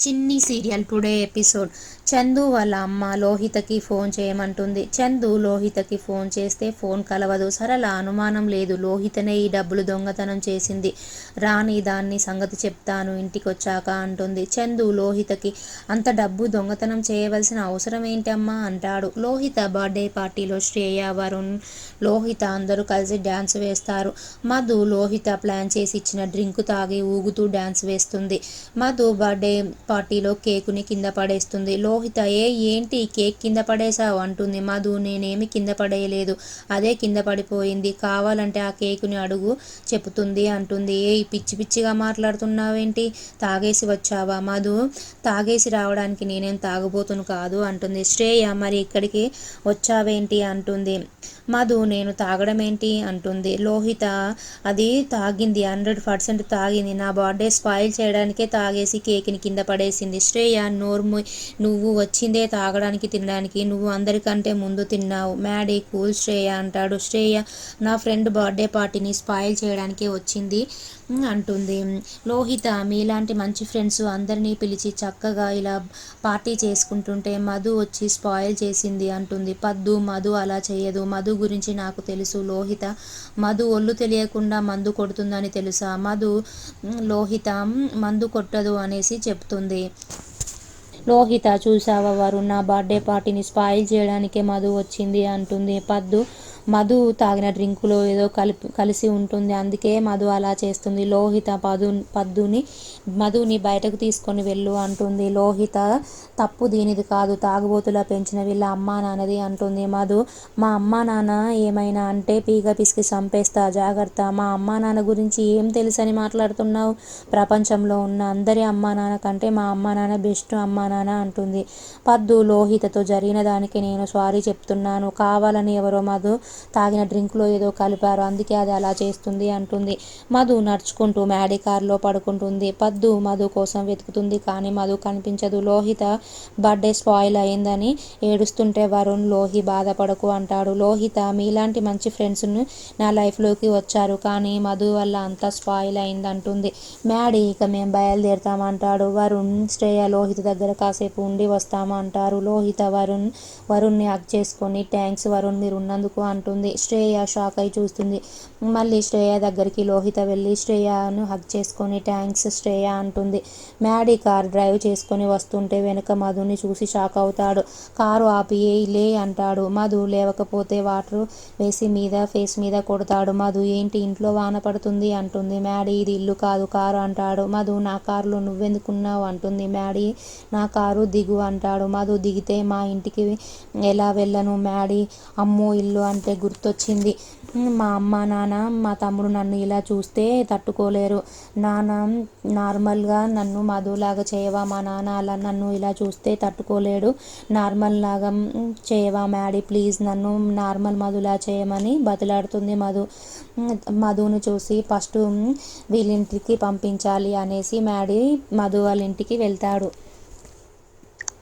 చిన్ని serial today episode. Chandu వాళ్ళ అమ్మ లోహితకి ఫోన్ చేయమంటుంది. చందు లోహితకి ఫోన్ చేస్తే ఫోన్ కలవదు. సరళ అనుమానం లేదు, లోహితనే ఈ డబ్బులు దొంగతనం చేసింది. రాని దాన్ని సంగతి చెప్తాను ఇంటికొచ్చాక అంటుంది. చందు లోహితకి అంత డబ్బు దొంగతనం చేయవలసిన అవసరం ఏంటమ్మా అంటాడు. లోహిత బర్త్డే పార్టీలో శ్రేయ, వరుణ్, లోహిత అందరూ కలిసి డ్యాన్స్ వేస్తారు. మధు లోహిత ప్లాన్ చేసి ఇచ్చిన డ్రింక్ తాగి ఊగుతూ డ్యాన్స్ వేస్తుంది. మధు బర్త్డే పార్టీలో కేకుని కింద పడేస్తుంది. లోహిత ఏంటి కేక్ కింద పడేశావు అంటుంది. మధు నేనేమి కింద పడేయలేదు, అదే కింద పడిపోయింది, కావాలంటే ఆ కేకుని అడుగు చెప్తుంది అంటుంది. పిచ్చి పిచ్చిగా మాట్లాడుతున్నావేంటి, తాగేసి వచ్చావా? మధు తాగేసి రావడానికి నేనేం తాగుబోతును కాదు అంటుంది. శ్రేయ మరి ఇక్కడికి వచ్చావేంటి అంటుంది. మధు నేను తాగడం ఏంటి అంటుంది. లోహిత అది తాగింది, 100% తాగింది, నా బర్త్డే స్పాయిల్ చేయడానికే తాగేసి కేక్ని కింద పడేసింది. శ్రేయ నోర్ము, నువ్వు వచ్చిందే తాగడానికి తినడానికి, నువ్వు అందరికంటే ముందు తిన్నావు. మ్యాడీ కూల్ శ్రేయ అంటాడు. శ్రేయ నా ఫ్రెండ్ బర్త్డే పార్టీని స్పాయిల్ చేయడానికే వచ్చింది అంటుంది. లోహిత మీలాంటి మంచి ఫ్రెండ్స్ అందరినీ పిలిచి చక్కగా ఇలా పార్టీ చేసుకుంటుంటే మధు వచ్చి స్పాయిల్ చేసింది అంటుంది. పద్దు మధు అలా చేయదు, మధు గురించి నాకు తెలుసు. లోహిత మధు ఒళ్ళు తెలియకుండా మందు కొడుతుందని తెలుసా? మధు లోహిత మందు కొట్టదు అనేసి చెప్తుంది. లోహిత చూసావా వరుణ్, నా బర్త్డే పార్టీని స్పాయిల్ చేయడానికే మధు వచ్చింది అంటుంది. పద్దు మధు తాగిన డ్రింకులో ఏదో కలిసి ఉంటుంది, అందుకే మధు అలా చేస్తుంది. లోహిత మధుని బయటకు తీసుకొని వెళ్ళు అంటుంది. లోహిత తప్పు దీనిది కాదు, తాగుబోతులా పెంచిన వీళ్ళ అమ్మా నాన్నది అంటుంది. మధు మా అమ్మా నాన్న ఏమైనా అంటే పీక పిసికి చంపేస్తా, జాగ్రత్త. మా అమ్మా నాన్న గురించి ఏం తెలుసని మాట్లాడుతున్నావు? ప్రపంచంలో ఉన్న అందరి అమ్మా నాన్న కంటే మా అమ్మా నాన్న బెస్ట్ అమ్మా నాన్న అంటుంది. పద్దు లోహితతో జరిగిన దానికి నేను సారీ చెప్తున్నాను, కావాలని ఎవరో మధు తాగిన డ్రింక్లో ఏదో కలిపారు, అందుకే అది అలా చేస్తుంది అంటుంది. మధు నడుచుకుంటూ మ్యాడీ కారులో పడుకుంటుంది. పద్దు మధు కోసం వెతుకుతుంది, కానీ మధు కనిపించదు. లోహిత బర్త్డే స్పాయిల్ అయిందని ఏడుస్తుంటే వరుణ్ లోహి బాధపడకు అంటాడు. లోహిత మీలాంటి మంచి ఫ్రెండ్స్ నా లైఫ్లోకి వచ్చారు, కానీ మధు వల్ల అంతా స్పాయిల్ అయిందంటుంది. మ్యాడీ ఇక మేము బయలుదేరుతామంటాడు. వరుణ్ శ్రేయ లోహిత దగ్గర కాసేపు ఉండి వస్తాము అంటారు. లోహిత వరుణ్ని హగ్ చేసుకొని థ్యాంక్స్ వరుణ్ మీరు ఉన్నందుకు అంటుంది. శ్రేయ షాక్ అయి చూస్తుంది. మళ్ళీ శ్రేయ దగ్గరికి లోహిత వెళ్ళి శ్రేయను హగ్ చేసుకొని థ్యాంక్స్ శ్రేయ అంటుంది. మ్యాడీ కార్ డ్రైవ్ చేసుకొని వస్తుంటే వెనుక మధుని చూసి షాక్ అవుతాడు. కారు ఆపి లే అంటాడు. మధు లేవకపోతే వాటర్ వేసి ఫేస్ మీద కొడతాడు. మధు ఏంటి ఇంట్లో వాన పడుతుంది అంటుంది. మ్యాడీ ఇది ఇల్లు కాదు కారు అంటాడు. మధు నా కారులో నువ్వెందుకున్నావు అంటుంది. మ్యాడీ నా కారు దిగు అంటాడు. మధు దిగితే మా ఇంటికి ఎలా వెళ్ళను మ్యాడీ, అమ్మో ఇల్లు అంటే గుర్తొచ్చింది. మా అమ్మ నాన్న మా తమ్ముడు నన్ను ఇలా చూస్తే తట్టుకోలేరు. నాన్న నార్మల్గా నన్ను మధులాగా చేయవా? మా నాన్న అలా నన్ను ఇలా చూస్తే తట్టుకోలేడు, నార్మల్ లాగా చేయవా మ్యాడీ ప్లీజ్, నన్ను నార్మల్ మధులా చేయమని బతిలాడుతుంది. మధును చూసి ఫస్ట్ వీళ్ళింటికి పంపించాలి అనేసి మ్యాడీ మధు వాళ్ళ ఇంటికి వెళ్తాడు.